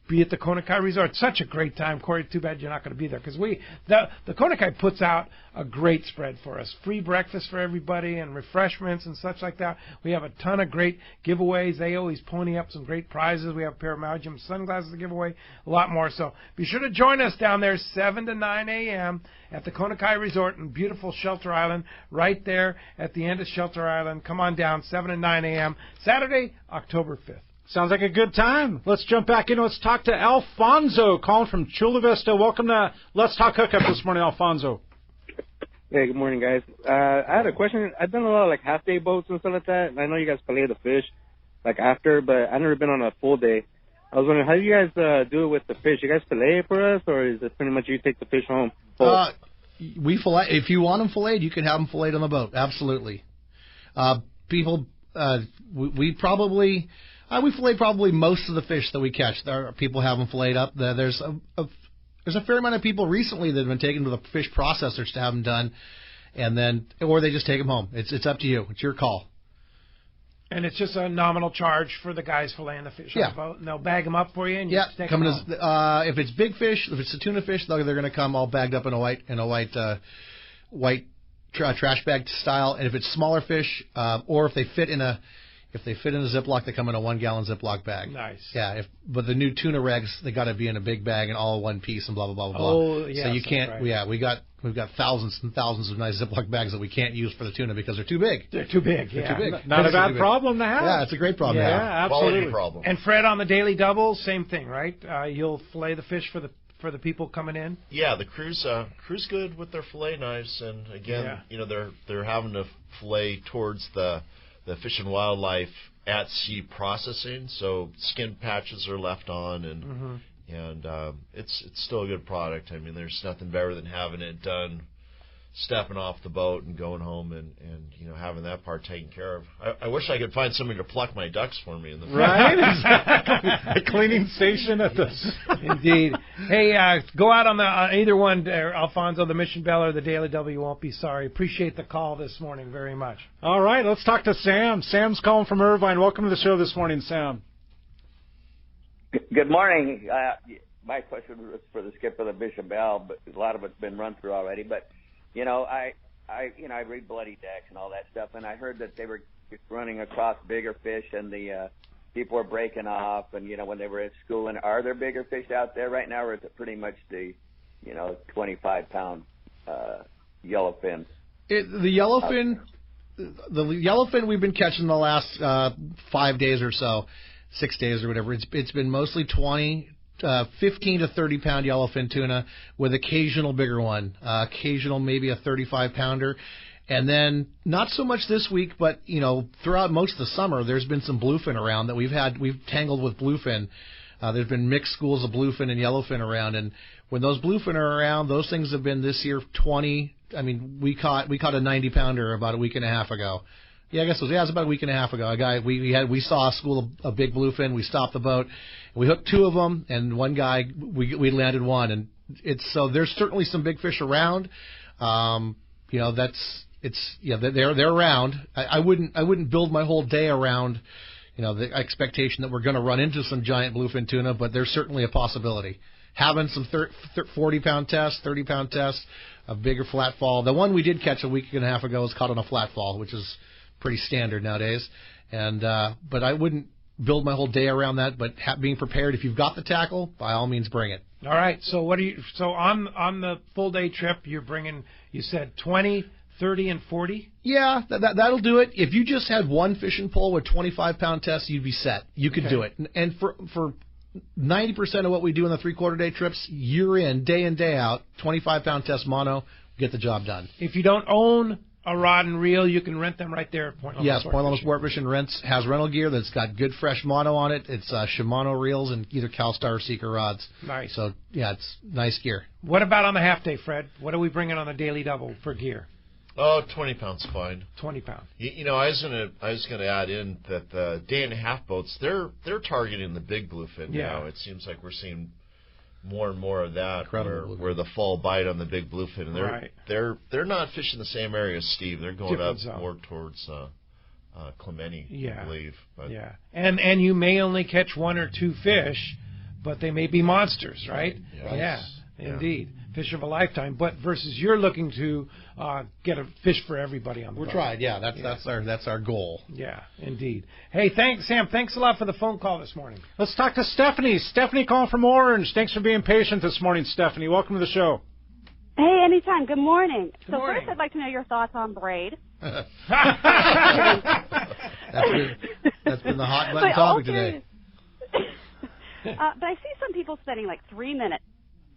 be at the Konakai Resort. Such a great time. Cory, too bad you're not going to be there because the Konakai puts out a great spread for us. Free breakfast for everybody and refreshments and such like that. We have a ton of great giveaways. They always pony up some great prizes. We have a pair of Malgem sunglasses to give away, a lot more. So be sure to join us down there 7 to 9 a.m. at the Konakai Resort in beautiful Shelter Island, right there at the end of Shelter Island. Come on down, 7 to 9 a.m. Saturday, October 5th. Sounds like a good time. Let's jump back in. Let's talk to Alfonso, calling from Chula Vista. Welcome to Let's Talk Hookup this morning, Alfonso. Hey, good morning, guys. I had a question. I've done a lot of half-day boats and stuff like that. I know you guys fillet the fish after, but I've never been on a full day. I was wondering, how do you guys do it with the fish? You guys fillet it for us, or is it pretty much you take the fish home? We fillet. If you want them filleted, you can have them filleted on the boat. Absolutely. We fillet probably most of the fish that we catch. People have them filleted up. There's a fair amount of people recently that have been taken to the fish processors to have them done, or they just take them home. It's up to you. It's your call. And it's just a nominal charge for the guys filleting the fish on the boat, and they'll bag them up for you, and you just take them home. If it's big fish, if it's a tuna fish, they're going to come all bagged up in a white trash bag style. And if it's smaller fish, or if they fit in a Ziploc, they come in a 1-gallon Ziploc bag. Nice. Yeah. But the new tuna regs, they got to be in a big bag and all one piece and blah blah blah blah. Oh yeah. So you can't. Right. Yeah, we've got thousands and thousands of nice Ziploc bags that we can't use for the tuna because they're too big. They're too big. They're too big. Not a bad problem to have. Yeah, it's a great problem to have. Yeah, absolutely. Quality problem. And Fred, on the Daily Double, same thing, right? You'll fillet the fish for the people coming in. Yeah, the crew's good with their fillet knives, and again, they're having to fillet towards the Fish and Wildlife at sea processing, so skin patches are left on, and it's still a good product. I mean, there's nothing better than having it done, stepping off the boat and going home and having that part taken care of. I wish I could find somebody to pluck my ducks for me in the right. Exactly. A cleaning station at the indeed. Hey, go out on the either one, Alfonso, the Mission Belle or the Daily W. You won't be sorry. Appreciate the call this morning very much. All right, let's talk to Sam. Sam's calling from Irvine. Welcome to the show this morning, Sam. Good morning. My question was for the skipper of the Mission Belle, but a lot of it's been run through already. But I read Bloody Decks and all that stuff, and I heard that they were running across bigger fish, and the people were breaking off, and when they were at school. And are there bigger fish out there right now, or is it pretty much the 25-pound yellowfin? The yellowfin we've been catching the last 5 days or so, 6 days or whatever. It's been mostly 15 to 30 pound yellowfin tuna with occasional bigger one, occasional maybe a 35 pounder. And then not so much this week, but throughout most of the summer, there's been some bluefin around that we've tangled with bluefin There's been mixed schools of bluefin and yellowfin around, and when those bluefin are around, those things have been this year 20. I mean, we caught a 90-pounder about a week and a half ago. Yeah, I guess it was about a week and a half ago. A guy we saw a school of big bluefin. We stopped the boat. We hooked 2 of them, and one guy we landed 1. And so there's certainly some big fish around. They're around. I wouldn't build my whole day around, the expectation that we're going to run into some giant bluefin tuna, but there's certainly a possibility. Having some 40-pound tests, 30-pound tests, a bigger flat fall. The one we did catch a week and a half ago was caught on a flat fall, which is pretty standard nowadays. And but I wouldn't build my whole day around that. But being prepared, if you've got the tackle, by all means, bring it. All right. So on the full day trip, you're bringing, you said 20, 30, and 40? Yeah, that'll do it. If you just had one fishing pole with 25-pound tests, you'd be set. You could do it. And for 90% of what we do on the 3/4 day trips, year in, day out, 25-pound test mono, get the job done. If you don't own a rod and reel, you can rent them right there at Point Loma. Yes, Point Loma Sport Fishing has rental gear that's got good fresh mono on it. It's Shimano reels and either CalStar or Seeker rods. Nice. So, yeah, it's nice gear. What about on the half day, Fred? What are we bringing on the daily double for gear? Oh, 20 pounds fine. 20 pounds. I was gonna add in that the day and a half boats they're targeting the big bluefin now. It seems like we're seeing more and more of that where the fall bite on the big bluefin, and they're not fishing the same area as Steve. They're going up more towards Clemente, I believe. But. Yeah, and you may only catch 1 or 2 fish, but they may be monsters, right? Yes. Yeah, indeed. Fish of a lifetime, but versus you're looking to get a fish for everybody on the boat. We're trying, that's our goal. Yeah, indeed. Hey, Sam. Thanks a lot for the phone call this morning. Let's talk to Stephanie. Stephanie calling from Orange. Thanks for being patient this morning, Stephanie. Welcome to the show. Hey, anytime. Good morning. Good morning. First, I'd like to know your thoughts on braid. That's been the hot button topic today. But I see some people spending like 3 minutes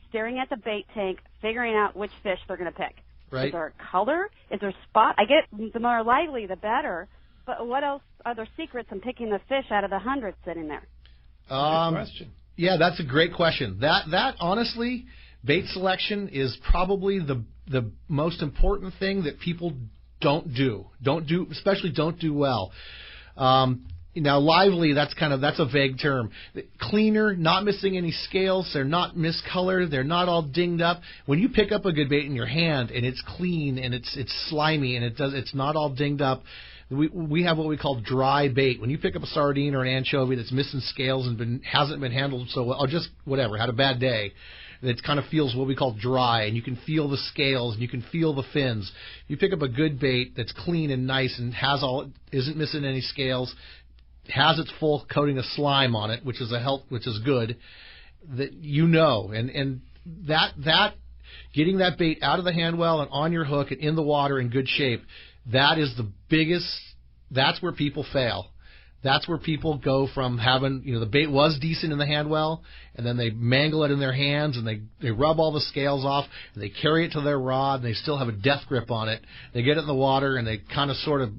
staring at the bait tank, figuring out which fish they're going to pick. Right. Is there a color? Is there a spot? I get the more lively, the better. But what else? Are there secrets in picking the fish out of the hundreds sitting there? Good question. Yeah, that's a great question. That honestly, bait selection is probably the most important thing that people don't do, especially don't do well. Now, lively, that's a vague term. Cleaner, not missing any scales, they're not miscolored, they're not all dinged up. When you pick up a good bait in your hand and it's clean and it's slimy and it's not all dinged up, we have what we call dry bait. When you pick up a sardine or an anchovy that's missing scales and hasn't been handled so well, or just whatever, had a bad day, it kind of feels what we call dry, and you can feel the scales and you can feel the fins. You pick up a good bait that's clean and nice and isn't missing any scales, has its full coating of slime on it, which is good, that and that getting that bait out of the hand well and on your hook and in the water in good shape, that is the biggest. That's where people fail. That's where people go from having, the bait was decent in the hand well, and then they mangle it in their hands and they rub all the scales off and they carry it to their rod and they still have a death grip on it. They get it in the water and they kind of sort of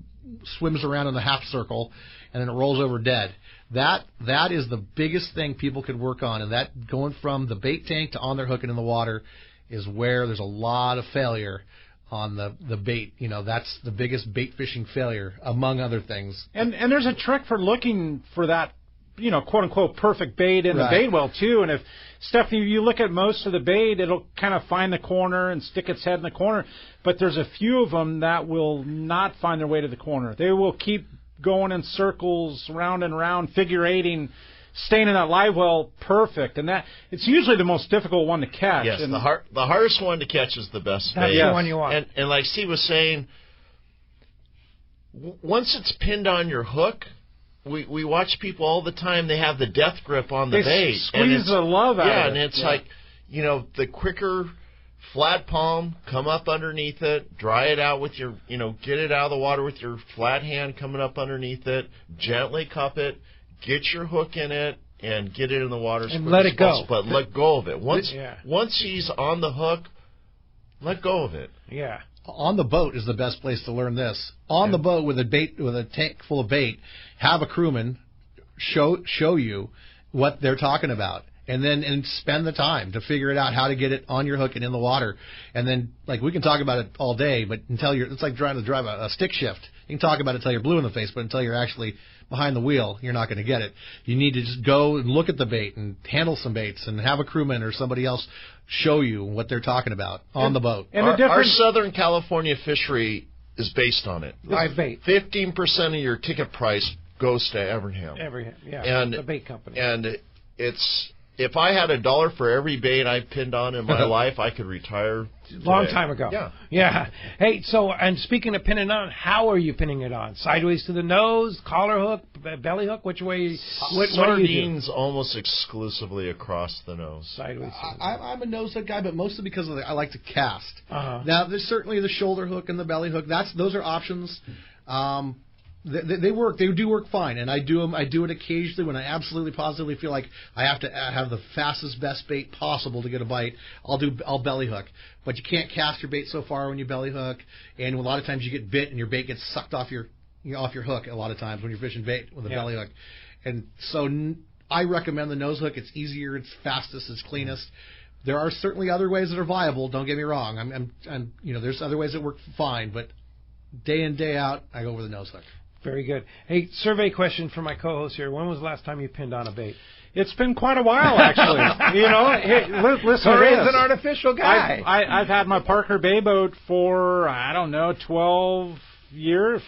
swims around in the half circle and then it rolls over dead. That is the biggest thing people can work on, and that going from the bait tank to on their hook and in the water is where there's a lot of failure on the bait. That's the biggest bait fishing failure, among other things. And there's a trick for looking for that, quote unquote perfect bait in the bait well too. And if Stephanie, you look at most of the bait, it'll kind of find the corner and stick its head in the corner. But there's a few of them that will not find their way to the corner. They will keep going in circles, round and round, figure eighting, staying in that live well perfect, and that it's usually the most difficult one to catch. Yes, and the hardest one to catch is the best bait. That's the one you want. And like Steve was saying, once it's pinned on your hook, we watch people all the time. They have the death grip on the bait, squeeze the love out of it. Yeah, and it's like the quicker flat palm, come up underneath it, dry it out with your, get it out of the water with your flat hand coming up underneath it, gently cup it, get your hook in it, and get it in the water. And let it go. But let go of it. Once he's on the hook, let go of it. Yeah. On the boat is the best place to learn this. On the boat with a tank full of bait, have a crewman show you what they're talking about. And spend the time to figure it out, how to get it on your hook and in the water. And then, like, we can talk about it all day, but it's like trying to drive a stick shift. You can talk about it until you're blue in the face, but until you're actually behind the wheel, you're not going to get it. You need to just go and look at the bait and handle some baits and have a crewman or somebody else show you what they're talking about on the boat. And our Southern California fishery is based on it. Live bait. 15% of your ticket price goes to Evernham. And the bait company. And it's... If I had $1 for every bait I pinned on in my life, I could retire today. Long time ago. Yeah. Hey, so, and speaking of pinning on, how are you pinning it on? Sideways to the nose, collar hook, belly hook? Which way? What do you do? Sardines almost exclusively across the nose. Sideways. I'm a nose hook guy, but mostly because I like to cast. Uh-huh. Now, there's certainly the shoulder hook and the belly hook. Those are options. They work. They do work fine, and I do them. I do it occasionally when I absolutely positively feel like I have to have the fastest, best bait possible to get a bite. I'll belly hook, but you can't cast your bait so far when you belly hook, and a lot of times you get bit and your bait gets sucked off your hook. A lot of times when you're fishing bait with a belly hook, and so I recommend the nose hook. It's easier, it's fastest, it's cleanest. There are certainly other ways that are viable. Don't get me wrong. I'm there's other ways that work fine, but day in day out, I go with the nose hook. Very good. Hey, survey question for my co-host here. When was the last time you pinned on a bait? It's been quite a while, actually. Hey, listen. Cory's an artificial guy. I've had my Parker Bay boat for 12 years,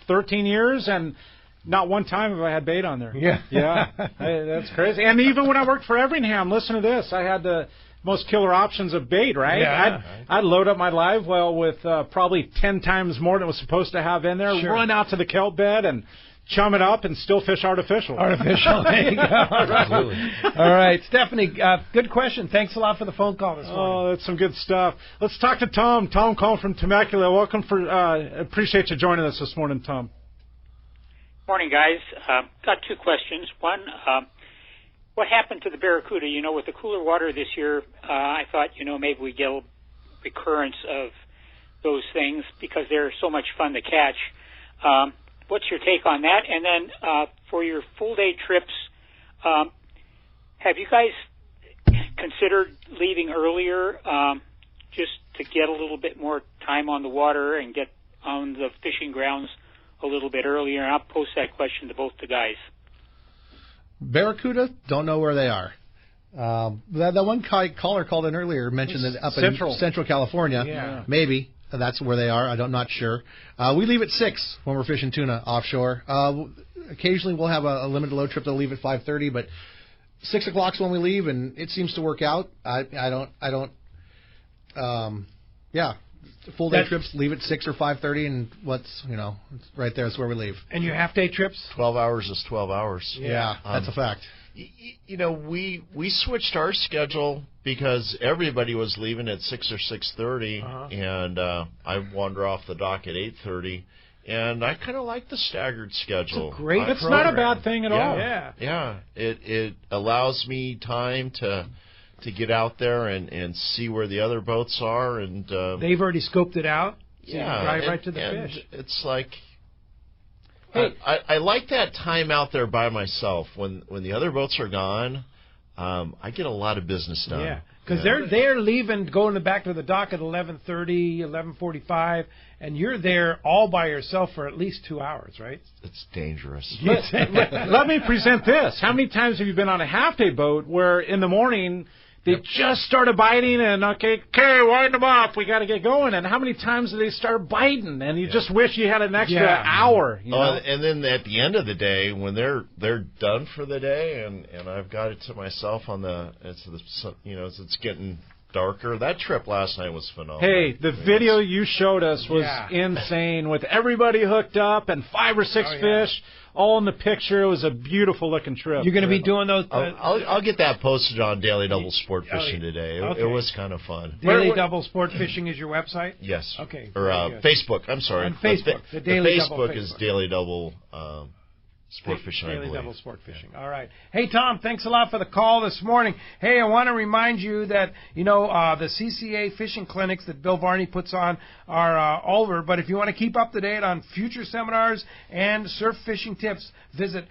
13 years, and not one time have I had bait on there. Yeah. That's crazy. And even when I worked for Evernham, listen to this. I had the most killer options of bait, right? Yeah. I'd load up my live well with probably 10 times more than it was supposed to have in there, run out to the kelp bed and chum it up and still fish artificial. There you go. All right. Stephanie, good question. Thanks a lot for the phone call this morning. Oh, that's some good stuff. Let's talk to Tom. Tom calling from Temecula. Welcome. Appreciate you joining us this morning, Tom. Morning, guys. Got two questions. One, what happened to the Barracuda? With the cooler water this year, I thought, maybe we get a recurrence of those things because they're so much fun to catch. What's your take on that? And then for your full-day trips, have you guys considered leaving earlier just to get a little bit more time on the water and get on the fishing grounds a little bit earlier? And I'll post that question to both the guys. Barracuda, don't know where they are. That one caller called in earlier mentioned that up in Central California, maybe that's where they are. I'm not sure. We leave at 6 when we're fishing tuna offshore. Occasionally we'll have a limited load trip that'll leave at 5:30, but 6 o'clock's when we leave, and it seems to work out. Full day trips leave at 6 or 5:30, and it's right there. That's where we leave. And your half day trips? 12 hours is 12 hours. Yeah, that's a fact. We switched our schedule because everybody was leaving at 6 or 6:30, and I wander off the dock at 8:30. And I kind of like the staggered schedule. It's a great It's not a bad thing at all. Yeah. It allows me time to get out there and see where the other boats are, and they've already scoped it out. So you drive right to the fish. It's like, I like that time out there by myself. When the other boats are gone, I get a lot of business done. Yeah, because they're leaving, going back to the dock at 11:30, 11:45, and you're there all by yourself for at least 2 hours, right? It's dangerous. Let me present this. How many times have you been on a half-day boat where in the morning they just started biting and, okay, wind them up, we got to get going. And how many times do they start biting? And you just wish you had an extra hour. And then at the end of the day, when they're done for the day, and I've got it to myself it's getting darker. That trip last night was phenomenal. Hey, the video you showed us was insane, with everybody hooked up and 5 or 6 fish all in the picture. It was a beautiful looking trip. You're going to be doing those. I'll get that posted on Daily Double Sport Fishing today. It was kind of fun. Daily Double Sport Fishing is your website? Yes. Okay. Or Facebook. I'm sorry. On Facebook. The Facebook is Daily Double Sport Fishing. Daily Double Sport Fishing. All right. Hey, Tom, thanks a lot for the call this morning. Hey, I want to remind you that, the CCA fishing clinics that Bill Varney puts on are over. But if you want to keep up to date on future seminars and surf fishing tips, visit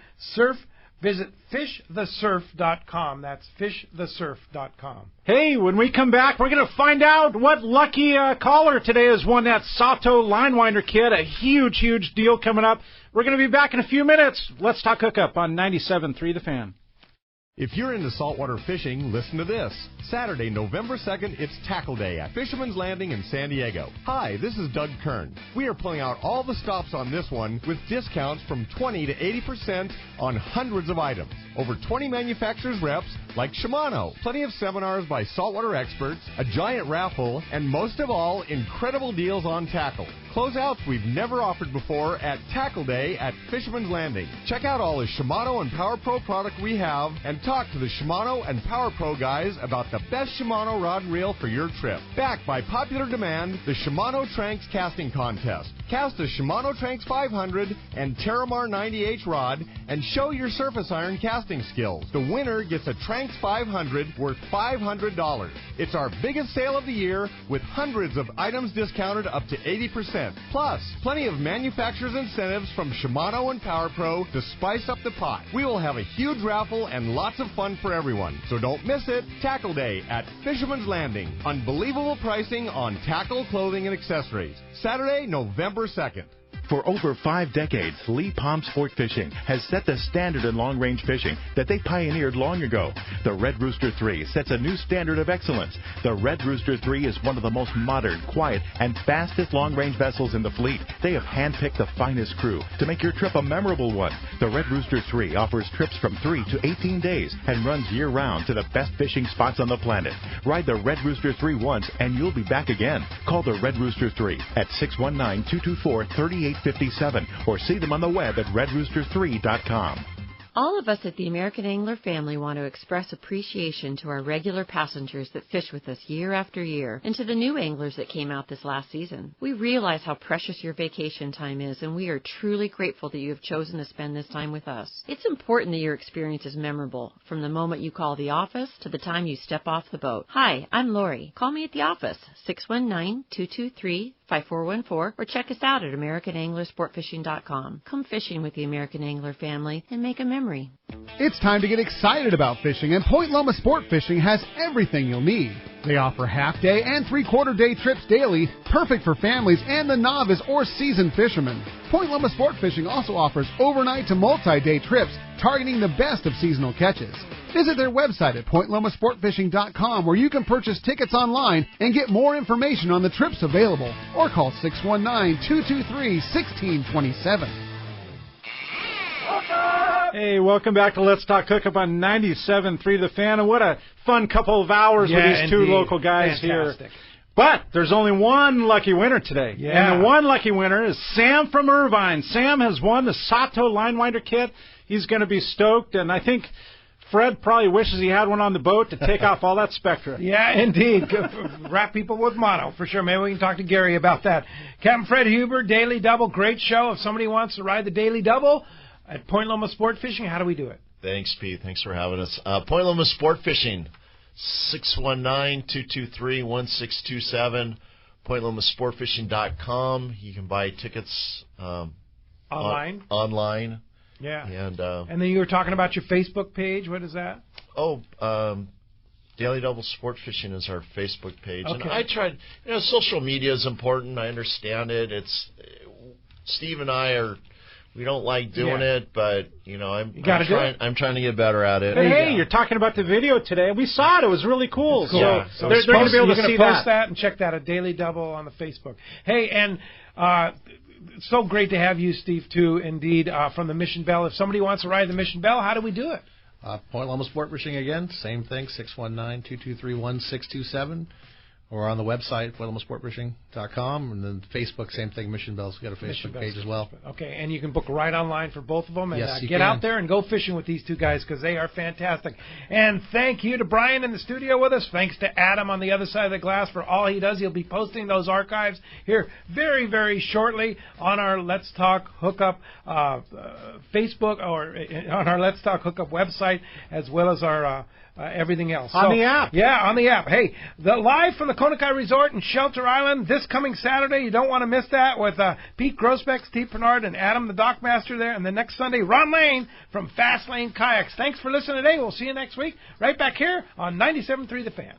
visit fishthesurf.com. That's fishthesurf.com. Hey, when we come back, we're going to find out what lucky caller today has won that Sato line winder kit. A huge, huge deal coming up. We're going to be back in a few minutes. Let's talk hookup on 97.3 The Fan. If you're into saltwater fishing, listen to this. Saturday, November 2nd, it's Tackle Day at Fisherman's Landing in San Diego. Hi, this is Doug Kern. We are pulling out all the stops on this one with discounts from 20 to 80% on hundreds of items. Over 20 manufacturers' reps like Shimano, plenty of seminars by saltwater experts, a giant raffle, and most of all, incredible deals on tackle. Closeouts we've never offered before at Tackle Day at Fisherman's Landing. Check out all the Shimano and Power Pro product we have and talk to the Shimano and Power Pro guys about the best Shimano rod and reel for your trip. Backed by popular demand, the Shimano Tranks Casting Contest. Cast a Shimano Tranks 500 and Terramar 90H rod and show your surface iron casting skills. The winner gets a Tranks 500 worth $500. It's our biggest sale of the year with hundreds of items discounted up to 80%. Plus, plenty of manufacturers' incentives from Shimano and Power Pro to spice up the pot. We will have a huge raffle and lots of fun for everyone. So don't miss it. Tackle Day at Fisherman's Landing. Unbelievable pricing on tackle, clothing, and accessories. Saturday, November 2nd. For over 5 decades, Lee Palm Sport Fishing has set the standard in long-range fishing that they pioneered long ago. The Red Rooster 3 sets a new standard of excellence. The Red Rooster 3 is one of the most modern, quiet, and fastest long-range vessels in the fleet. They have handpicked the finest crew to make your trip a memorable one. The Red Rooster 3 offers trips from 3 to 18 days and runs year-round to the best fishing spots on the planet. Ride the Red Rooster 3 once, and you'll be back again. Call the Red Rooster 3 at 619-224-3857 or see them on the web at redrooster3.com. All of us at the American Angler family want to express appreciation to our regular passengers that fish with us year after year and to the new anglers that came out this last season. We realize how precious your vacation time is, and we are truly grateful that you have chosen to spend this time with us. It's important that your experience is memorable, from the moment you call the office to the time you step off the boat. Hi, I'm Lori. Call me at the office, 619-223-5414, or check us out at AmericanAnglerSportFishing.com. Come fishing with the American Angler family and make a memory. It's time to get excited about fishing, and Point Loma Sport Fishing has everything you'll need. They offer half-day and three-quarter-day trips daily, perfect for families and the novice or seasoned fishermen. Point Loma Sport Fishing also offers overnight to multi-day trips, targeting the best of seasonal catches. Visit their website at PointLomaSportFishing.com, where you can purchase tickets online and get more information on the trips available, or call 619-223-1627. Hey, welcome back to Let's Talk Hookup on 97.3 The Fan. And what a fun couple of hours with these two local guys Fantastic. here. But there's only one lucky winner today. Yeah. And the one lucky winner is Sam from Irvine. Sam has won the Sato line winder kit. He's going to be stoked, and I think Fred probably wishes he had one on the boat to take off all that spectra. Yeah, indeed. Wrap people with mono, for sure. Maybe we can talk to Gary about that. Captain Fred Huber, Daily Double, great show. If somebody wants to ride the Daily Double at Point Loma Sport Fishing, how do we do it? Thanks, Pete. Thanks for having us. Point Loma Sport Fishing, 619-223-1627, PointLomaSportFishing.com. You can buy tickets online. Online. Yeah. And then you were talking about your Facebook page. What is that? Daily Double Sport Fishing is our Facebook page. Okay. And I tried, social media is important. I understand it. Steve and I we don't like doing it, but I'm trying to get better at it. Hey, you're talking about the video today. We saw it. It was really cool. Cool. Yeah. So they're going to be able to see post that and check that at Daily Double on the Facebook. Hey, and so great to have you, Steve, too, indeed, from the Mission Belle. If somebody wants to ride the Mission Belle, how do we do it? Point Loma Sport Fishing again, same thing, 619-223-1627. Or on the website, PointLomaSportFishing.com, and then Facebook, same thing. Mission Belle's got a Facebook page as well. Okay, and you can book right online for both of them, and yes, get out there and go fishing with these two guys because they are fantastic. And thank you to Brian in the studio with us. Thanks to Adam on the other side of the glass for all he does. He'll be posting those archives here very, very shortly on our Let's Talk Hookup Facebook, or on our Let's Talk Hookup website, as well as our everything else. On the app. Yeah, on the app. Hey, live from the Konakai Resort in Shelter Island this coming Saturday. You don't want to miss that with Pete Grosbeck, Steve Bernard, and Adam the Dockmaster there. And the next Sunday, Ron Lane from Fast Lane Kayaks. Thanks for listening today. We'll see you next week right back here on 97.3 The Fan.